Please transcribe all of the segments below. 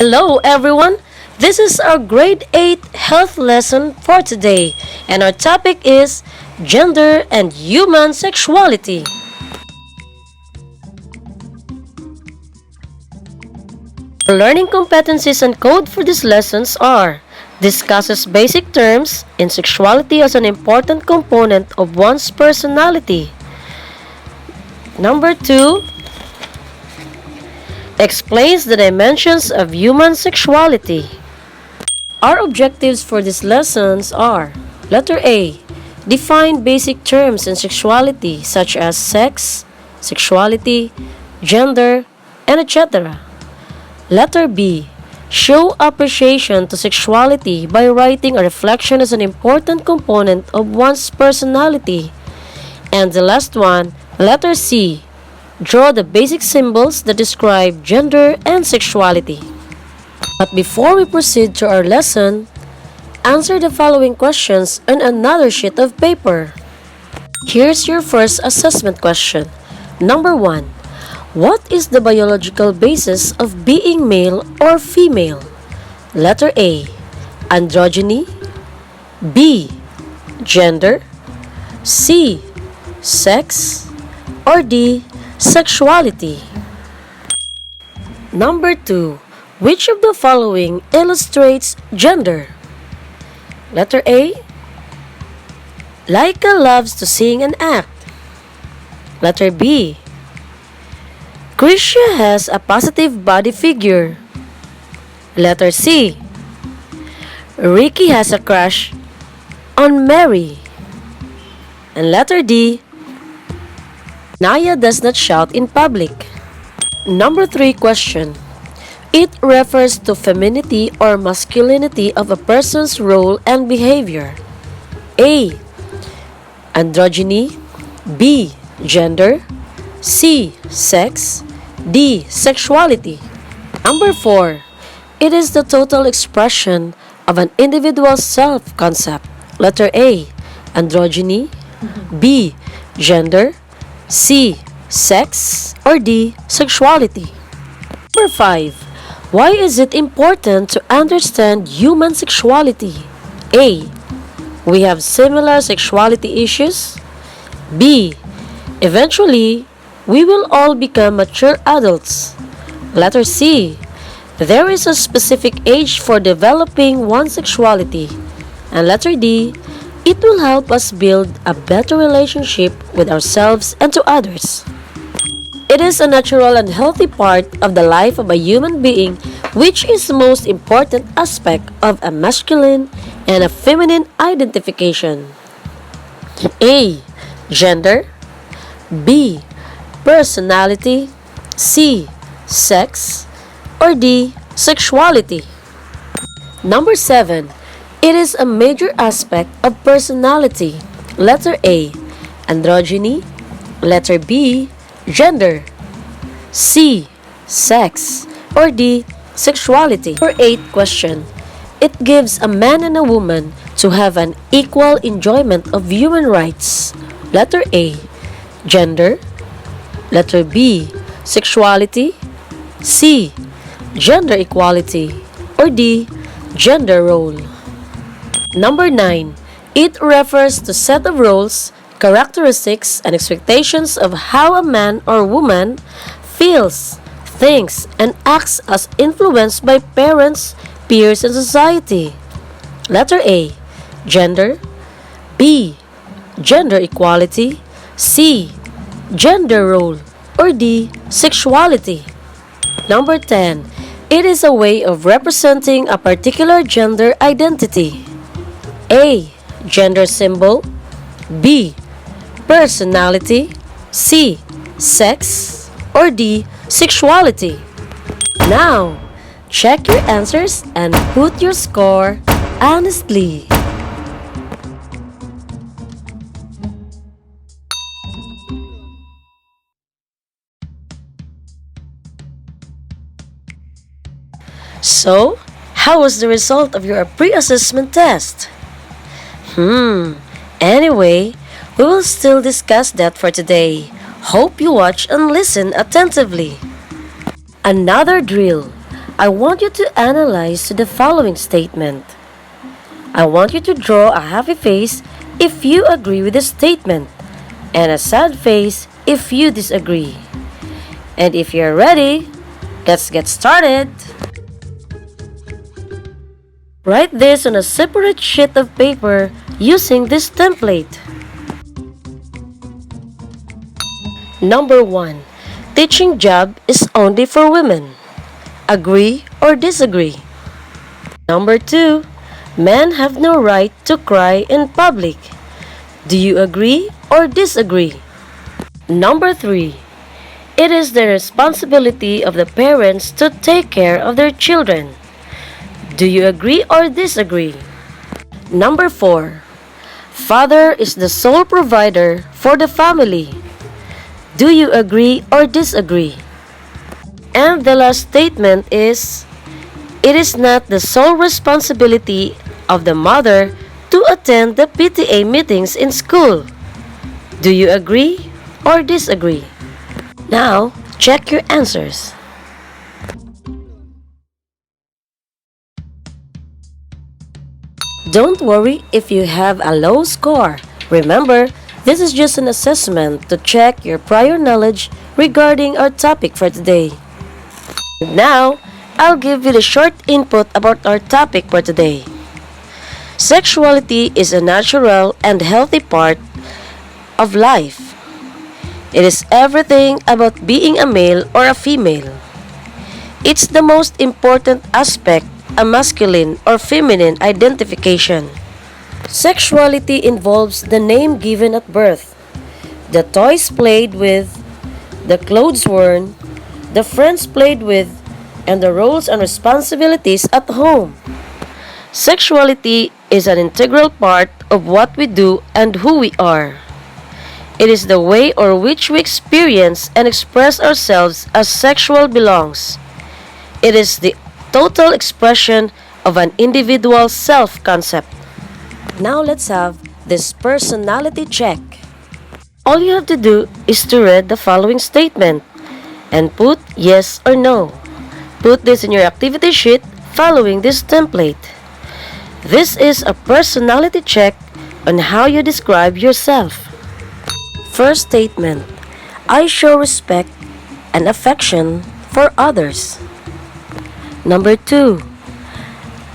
Hello everyone! This is our grade 8 health lesson for today, and our topic is gender and human sexuality. Our learning competencies and code for these lessons are: discusses basic terms in sexuality as an important component of one's personality. Number 2, explains the dimensions of human sexuality. Our objectives for these lessons are: letter A, define basic terms in sexuality such as sex, sexuality, gender, and etc. Letter B, show appreciation to sexuality by writing a reflection as an important component of one's personality. And the last one, letter C, draw the basic symbols that describe gender and sexuality. But before we proceed to our lesson, answer the following questions on another sheet of paper. Here's your first assessment question. Number 1. What is the biological basis of being male or female? Letter A, androgyny. B, gender. C, sex. Or D, sexuality. Number 2. Which of the following illustrates gender? Letter A, Laika loves to sing and act. Letter B, Krisha has a positive body figure. Letter C, Ricky has a crush on Mary. And letter D, Naya does not shout in public. Number 3 question. It refers to femininity or masculinity of a person's role and behavior. A, androgyny. B, gender. C, sex. D, sexuality. Number 4. It is the total expression of an individual's self-concept. Letter A, androgyny. B, gender. C, sex. Or D, sexuality. Number 5. Why is it important to understand human sexuality? A, we have similar sexuality issues. B, eventually, we will all become mature adults. Letter C, there is a specific age for developing one's sexuality. And letter D, it will help us build a better relationship with ourselves and to others. It is a natural and healthy part of the life of a human being, which is the most important aspect of a masculine and a feminine identification. A, gender. B, personality. C, sex. Or D, sexuality. Number 7. It is a major aspect of personality. Letter A, androgyny. Letter B, gender. C, sex. Or D, sexuality. Number 8 question. It gives a man and a woman to have an equal enjoyment of human rights. Letter A, gender. Letter B, sexuality. C, gender equality. Or D, gender role. Number 9. It refers to set of roles, characteristics, and expectations of how a man or woman feels, thinks, and acts as influenced by parents, peers, and society. Letter A, gender. B, gender equality. C, gender role. Or D, sexuality. Number 10. It is a way of representing a particular gender identity. A, gender symbol. B, personality. C, sex. Or D, sexuality. Now, check your answers and put your score honestly. So, how was the result of your pre-assessment test? Anyway, we will still discuss that for today. Hope you watch and listen attentively. Another drill. I want you to analyze the following statement. I want you to draw a happy face if you agree with the statement and a sad face if you disagree. And if you're ready, let's get started. Write this on a separate sheet of paper using this template. Number 1. Teaching job is only for women. Agree or disagree? Number 2. Men have no right to cry in public. Do you agree or disagree? Number 3. It is the responsibility of the parents to take care of their children. Do you agree or disagree? Number 4. Father is the sole provider for the family. Do you agree or disagree? And the last statement is, it is not the sole responsibility of the mother to attend the PTA meetings in school. Do you agree or disagree? Now, check your answers. Don't worry if you have a low score. Remember, this is just an assessment to check your prior knowledge regarding our topic for today. Now, I'll give you the short input about our topic for today. Sexuality is a natural and healthy part of life. It is everything about being a male or a female. It's the most important aspect, a masculine or feminine identification. Sexuality involves the name given at birth, the toys played with, the clothes worn, the friends played with, and the roles and responsibilities at home. Sexuality is an integral part of what we do and who we are. It is the way or which we experience and express ourselves as sexual belongs. It is the total expression of an individual's self-concept. Now let's have this personality check. All you have to do is to read the following statement and put yes or no. Put this in your activity sheet following this template. This is a personality check on how you describe yourself. First statement, I show respect and affection for others. Number 2,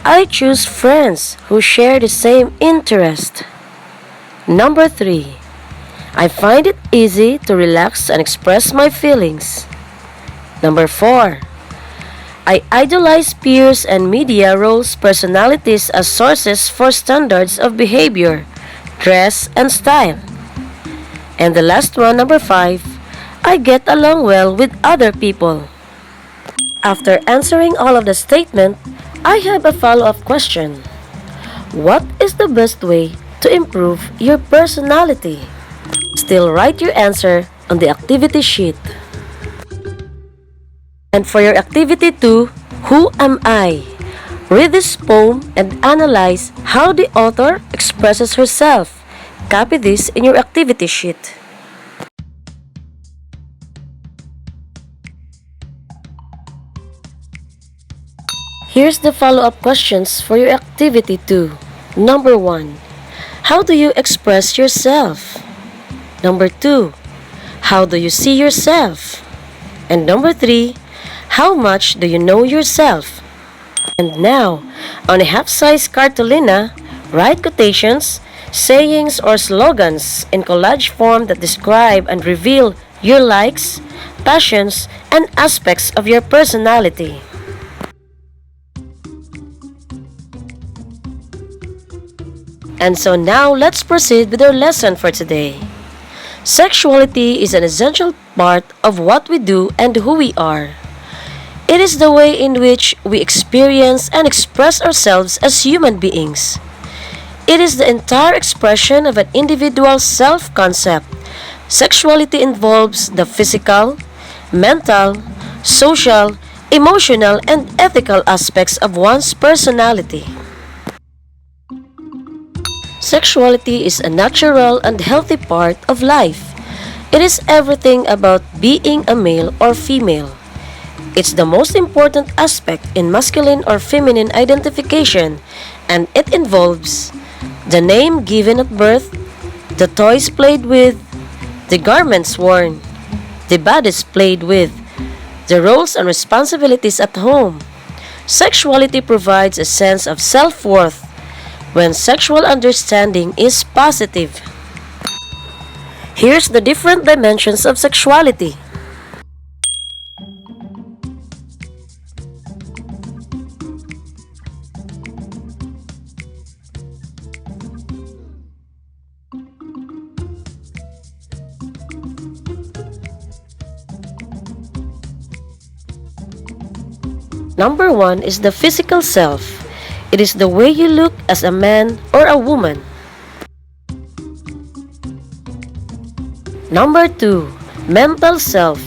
I choose friends who share the same interest. Number 3, I find it easy to relax and express my feelings. Number 4, I idolize peers and media roles personalities as sources for standards of behavior, dress, and style. And the last one, number 5, I get along well with other people. After answering all of the statement, I have a follow-up question. What is the best way to improve your personality? Still write your answer on the activity sheet. And for your activity 2, Who Am I? Read this poem and analyze how the author expresses herself. Copy this in your activity sheet. Here's the follow-up questions for your activity 2. Number 1. How do you express yourself? Number 2. How do you see yourself? And number 3. How much do you know yourself? And now, on a half-size cartolina, write quotations, sayings, or slogans in collage form that describe and reveal your likes, passions, and aspects of your personality. And so now, let's proceed with our lesson for today. Sexuality is an essential part of what we do and who we are. It is the way in which we experience and express ourselves as human beings. It is the entire expression of an individual's self-concept. Sexuality involves the physical, mental, social, emotional, and ethical aspects of one's personality. Sexuality is a natural and healthy part of life. It is everything about being a male or female. It's the most important aspect in masculine or feminine identification, and it involves the name given at birth, the toys played with, the garments worn, the bodies played with, the roles and responsibilities at home. Sexuality provides a sense of self-worth when sexual understanding is positive. Here's the different dimensions of sexuality. Number one is the physical self. It is the way you look as a man or a woman. Number two, mental self.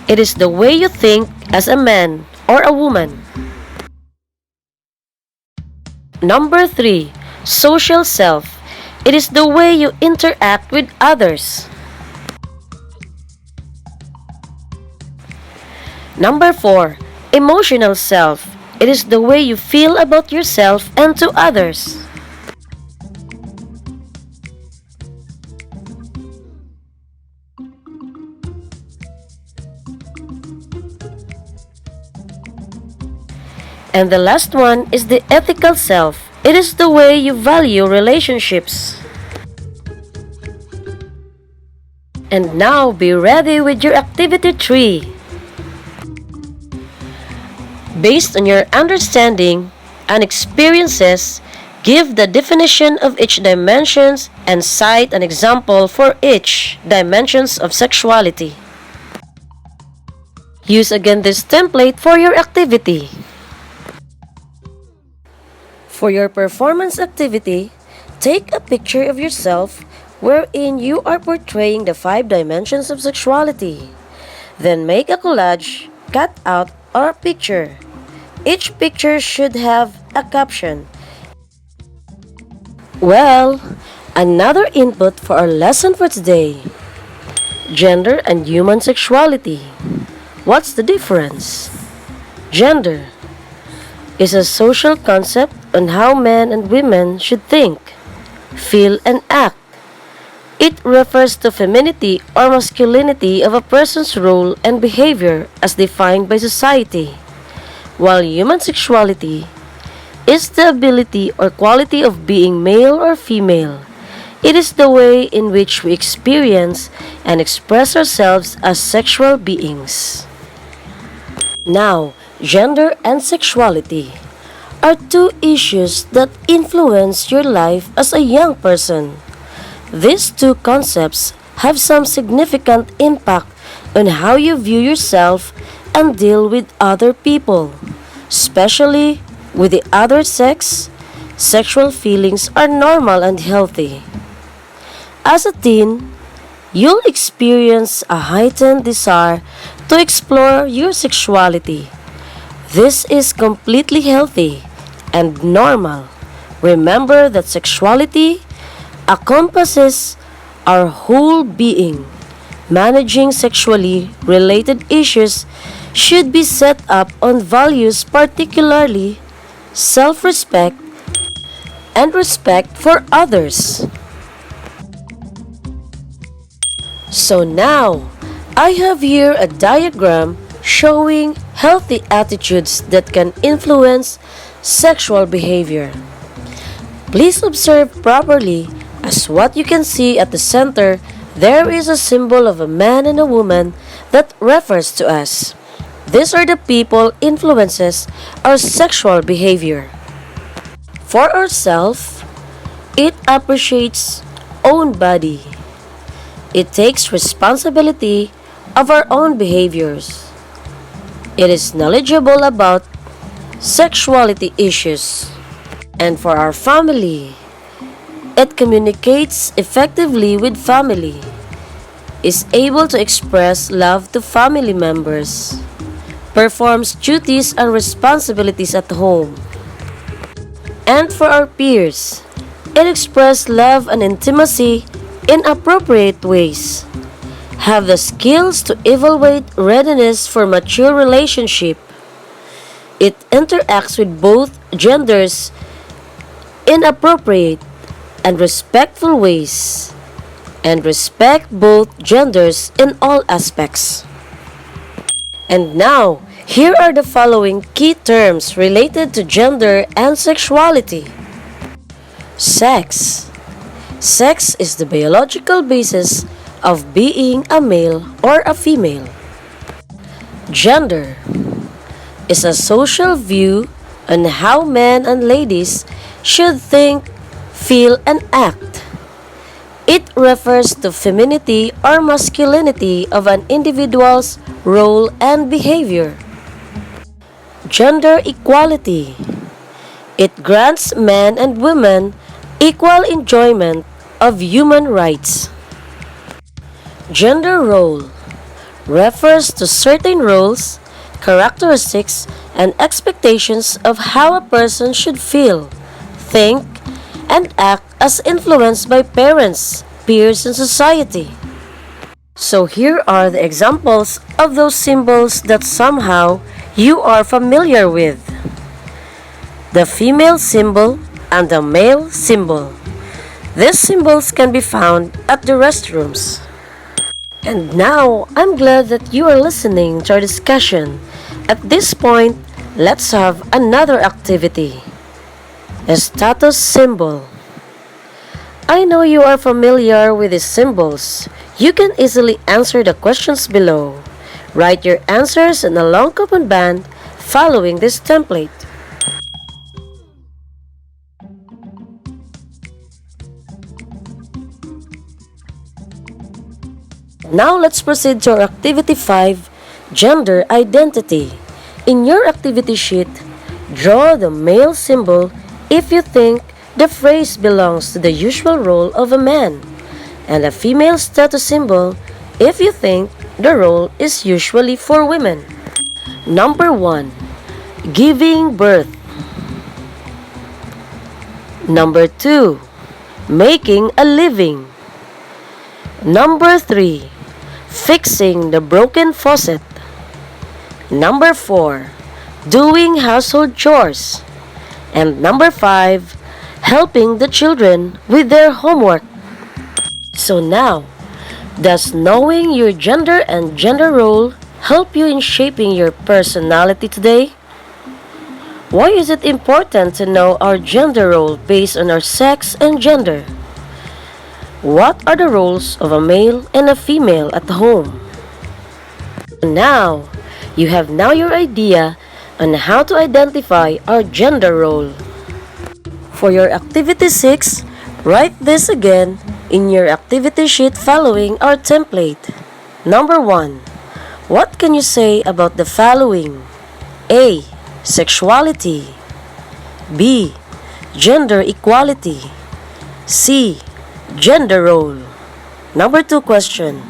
It is the way you think as a man or a woman. Number three, social self. It is the way you interact with others. Number four, emotional self. It is the way you feel about yourself and to others. And the last one is the ethical self. It is the way you value relationships. And now be ready with your activity 3. Based on your understanding and experiences, give the definition of each dimensions and cite an example for each dimensions of sexuality. Use again this template for your activity. For your performance activity, take a picture of yourself wherein you are portraying the 5 dimensions of sexuality. Then make a collage, cut out, or picture. Each picture should have a caption. Well, another input for our lesson for today. Gender and human sexuality. What's the difference? Gender is a social concept on how men and women should think, feel, and act. It refers to femininity or masculinity of a person's role and behavior as defined by society, while human sexuality is the ability or quality of being male or female. It is the way in which we experience and express ourselves as sexual beings. Now, gender and sexuality are 2 issues that influence your life as a young person. These 2 concepts have some significant impact on how you view yourself and deal with other people, especially with the other sex. Sexual feelings are normal and healthy. As a teen, you'll experience a heightened desire to explore your sexuality. This is completely healthy and normal. Remember that sexuality encompasses our whole being. Managing sexually related issues should be set up on values, particularly self-respect and respect for others. So now, I have here a diagram showing healthy attitudes that can influence sexual behavior. Please observe properly, as what you can see at the center, there is a symbol of a man and a woman that refers to us. These are the people influences our sexual behavior. For ourselves, it appreciates own body. It takes responsibility of our own behaviors. It is knowledgeable about sexuality issues. And for our family, it communicates effectively with family, is able to express love to family members, performs duties and responsibilities at home. And for our peers, it expresses love and intimacy in appropriate ways. have the skills to evaluate readiness for mature relationship. It interacts with both genders in appropriate and respectful ways, and respect both genders in all aspects. And now, here are the following key terms related to gender and sexuality. Sex. Sex is the biological basis of being a male or a female. Gender is a social view on how men and ladies should think, feel, and act. It refers to femininity or masculinity of an individual's role and behavior. Gender equality. It grants men and women equal enjoyment of human rights. Gender role refers to certain roles, characteristics, and expectations of how a person should feel, think, and act as influenced by parents, peers, and society. So here are the examples of those symbols that somehow you are familiar with. The female symbol and the male symbol. These symbols can be found at the restrooms. And now, I'm glad that you are listening to our discussion. At this point, let's have another activity. A status symbol. I know you are familiar with these symbols. You can easily answer the questions below. Write your answers in a long common band following this template. Now let's proceed to our activity 5, gender identity. In your activity sheet, draw the male symbol if you think the phrase belongs to the usual role of a man, and a female status symbol if you think the role is usually for women. Number 1. Giving birth. Number 2. Making a living. Number 3. Fixing the broken faucet. Number 4. Doing household chores. And number 5. Helping the children with their homework. So now, does knowing your gender and gender role help you in shaping your personality today? Why is it important to know our gender role based on our sex and gender? What are the roles of a male and a female at home? Now, you have your idea on how to identify our gender role. For your activity 6, write this again in your activity sheet following our template. Number 1. What can you say about the following? A. Sexuality. B. Gender equality. C. Gender role. Number 2 question.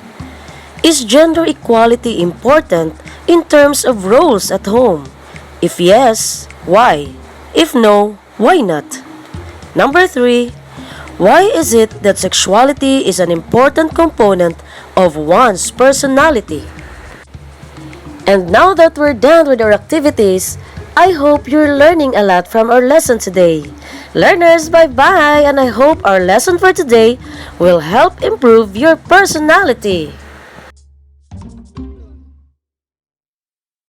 Is gender equality important in terms of roles at home? If yes, why? If no, why not? Number 3. Why is it that sexuality is an important component of one's personality? And now that we're done with our activities, I hope you're learning a lot from our lesson today. Learners, bye-bye, and I hope our lesson for today will help improve your personality.